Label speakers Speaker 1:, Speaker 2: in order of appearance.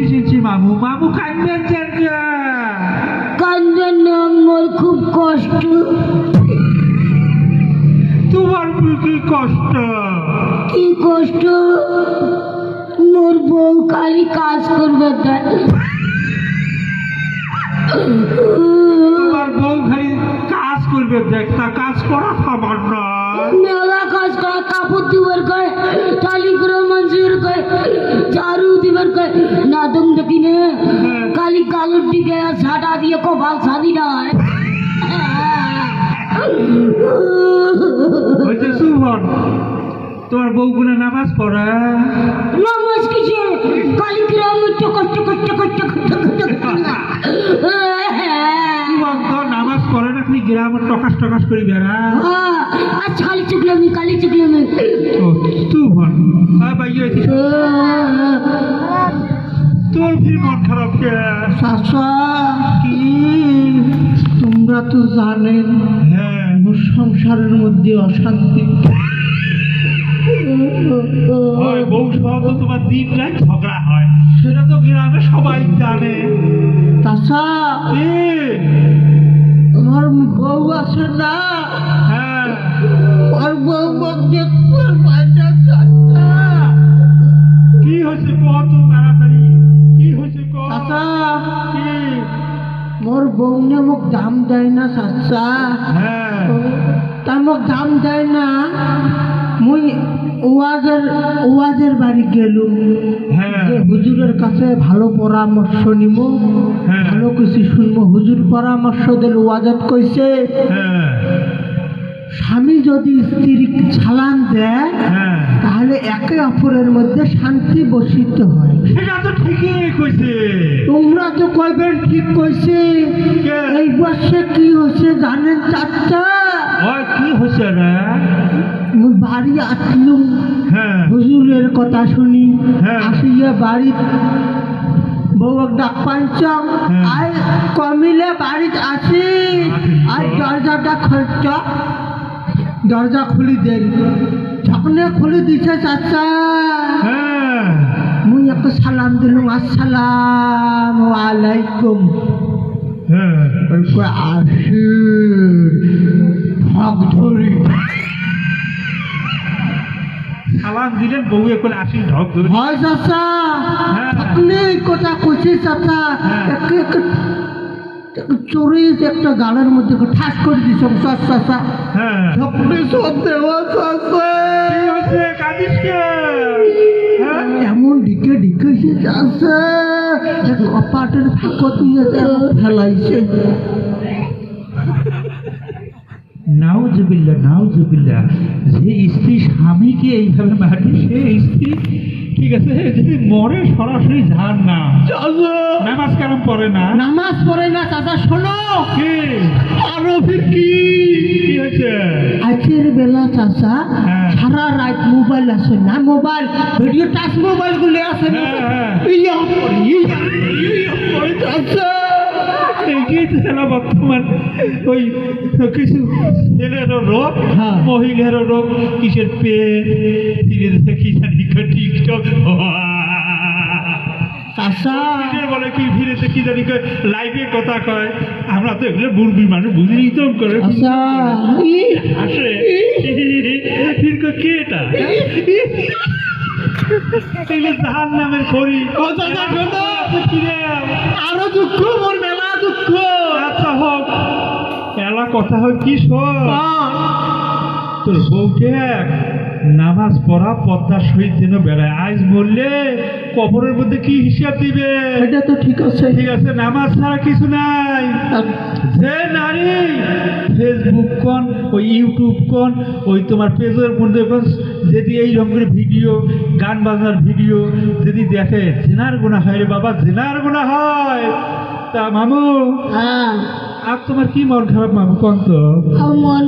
Speaker 1: চিনছি মামু মামু কাঁদবেন
Speaker 2: কান্দবেন না, মোর খুব কষ্ট।
Speaker 1: তোমার কি কষ্ট?
Speaker 2: কি কষ্ট? মোর বউ খালি কাজ করবে দেয়।
Speaker 1: তোমার বউ খালি কাজ করবে দেখ, তা কাজ করা খাবার না।
Speaker 2: মেলা কাজ করা, কাপড় দিবার কয়, টালি করে মানুষের কয়, ঝাড়ু দিবার কয়, নাদম দেখি নে খালি গালুর দিকে ঝাঁটা দিয়ে কপাল ছাদি নাই।
Speaker 1: সুমন, তোমার বউ গুলো নামাজ পড়ে?
Speaker 2: নামাজ কিসে? খালি গ্রাম কষ্ট কষ্ট কষ্ট কষ্ট
Speaker 1: নামাজ পড়ে না, তুমি গ্রামে টকাস টকাস করি বেড়া।
Speaker 2: আচ্ছা খালি চুকলামি, খালি চুকলামি।
Speaker 1: সুমন তোর ফির মন খারাপ কে?
Speaker 3: চাচা,
Speaker 1: কি
Speaker 3: তোমরা তো জানেন
Speaker 1: হ্যাঁ
Speaker 3: মোর সংসারের মধ্যে অশান্তি।
Speaker 1: হয় বউ সহ তো তোমার দিন রাত ঝগড়া হয়, সেটা তো গ্রামে সবাই জানে।
Speaker 3: চাচা, আমার বউ আছে না,
Speaker 1: হ্যাঁ
Speaker 3: আর বউ মুখ দেখতে পায় না। চাচা,
Speaker 1: কি হয়েছে কত তাড়াতাড়ি, কি হয়েছে কত?
Speaker 3: চাচা,
Speaker 1: কি?
Speaker 3: মোর বউ নে মোক দাম দেয় না। চাচা,
Speaker 1: হ্যাঁ
Speaker 3: তা মোক দাম দেয় না। মুই ওয়াজের বাড়ি গেলুম,
Speaker 1: হ্যাঁ
Speaker 3: যে হুজুরের কাছে ভালো পরামর্শ নিব,
Speaker 1: হ্যাঁ।
Speaker 3: ভালো কিছু শুনবো। হুজুর পরামর্শ দিল, ওয়াজত কইছে
Speaker 1: হ্যাঁ
Speaker 3: স্বামী যদি স্ত্রী চালান দেয়
Speaker 1: হ্যাঁ
Speaker 3: তাহলে একে অপরের মধ্যে শান্তি বসিত হয়।
Speaker 1: সেটা তো ঠিকই কইছে।
Speaker 3: তোমরা তো কইবেন ঠিক কইছে।
Speaker 1: কে?
Speaker 3: এই বর্ষে কি হয়েছে জানেন চাচা?
Speaker 1: ওই কি হয়েছে রে?
Speaker 3: মুই বাড়ি আসলুম,
Speaker 1: হ্যাঁ
Speaker 3: হুজুরের কথা শুনি,
Speaker 1: হ্যাঁ।
Speaker 3: আসিয়া বাড়ি বউ ডাক পাঞ্চম,
Speaker 1: হ্যাঁ।
Speaker 3: আই কমিলে বাড়িতে আসি, আর দরজাটা খোলছ, দরজা খুলি দেন। যখন খুলে দিছে চাচা,
Speaker 1: হ্যাঁ
Speaker 3: মুই একটা সালাম দিলুম, আসসালামু আলাইকুম।
Speaker 1: হ্যাঁ
Speaker 3: আসি ঠক ধরি।
Speaker 1: সালাম দিলেন, বউ এখন আসি ঢক ধরে।
Speaker 3: হয় চাচা,
Speaker 1: হ্যাঁ।
Speaker 3: আপনি এই কথা কইছি চাচা,
Speaker 1: হ্যাঁ।
Speaker 3: চোরে একটা গালের মধ্যে ঠাস করে দিছ চাচা।
Speaker 1: হ্যাঁ
Speaker 3: আপনি সব দেওয়া চাচা,
Speaker 1: কি হয়েছে, কাঁদিস কে? হ্যাঁ
Speaker 3: এমন ঢিকে ঢিকেছে চাচা, কপাটের ফাঁকত নিয়ে ফেলাইছে।
Speaker 1: নাউজুবিল্লাহ নাউজুবিল্লাহ, যে স্ত্রী স্বামীকে এইভাবে মারে সে স্ত্রী ঠিক আছে, যদি মরে সরাসরি জাহান না। নামাজ কালাম পড়ে না,
Speaker 3: নামাজ পড়ে না চাচা। শোনো
Speaker 1: কি
Speaker 3: আরো ফির কি
Speaker 1: হয়েছে?
Speaker 3: আজকের বেলা চাচা
Speaker 1: হ্যাঁ।
Speaker 3: সারা রাত মোবাইল আছে না, মোবাইল ভিডিও টাচ মোবাইল গুলো আছে না,
Speaker 1: হ্যাঁ, হ্যাঁ।
Speaker 3: ইয়া পড়ি চাচা।
Speaker 1: এগিয়ে তো এলা বর্তমান ওই কিছু ছেলেরও রোগ,
Speaker 3: হ্যাঁ।
Speaker 1: মহিলারও রোগ, কিসের পেট কি জানি টিকটক
Speaker 3: চাচা,
Speaker 1: বলে কি ভিড়েতে কি জানি কয়, লাইভে কথা কয়। আমরা তো এগুলো বুড়বি মানুষ বুঝিনি তো করে
Speaker 3: চাচা,
Speaker 1: আসে ফির কয়, কে এটা? জাহান নামের খড়ি।
Speaker 3: আরো দুঃখ, মোর মেলা দুঃখ।
Speaker 1: আচ্ছা হোক, এলা কথা হোক, কি শোন, তোর বউকে নামাজ পড়া পদ্মার সহিত যেন বেড়ায়। আজ বললে কবরের মধ্যে কি হিসাব দিবে?
Speaker 3: এটা তো ঠিক আছে।
Speaker 1: ঠিক আছে, নামাজ ছাড়া কিছু নাই। যে নারী ফেসবুক কোন, ওই ইউটিউব কোন, ওই তোমার পেজের মধ্যে কোন, যদি এই রকমের ভিডিও, গান বাজনার ভিডিও যদি দেখে, জেনার গুনাহ হয় রে বাবা, জেনার গুনাহ হয়। তা মামু,
Speaker 2: হ্যাঁ,
Speaker 1: আর তোমার কি মন খারাপ মামু, কোন তো?
Speaker 2: মন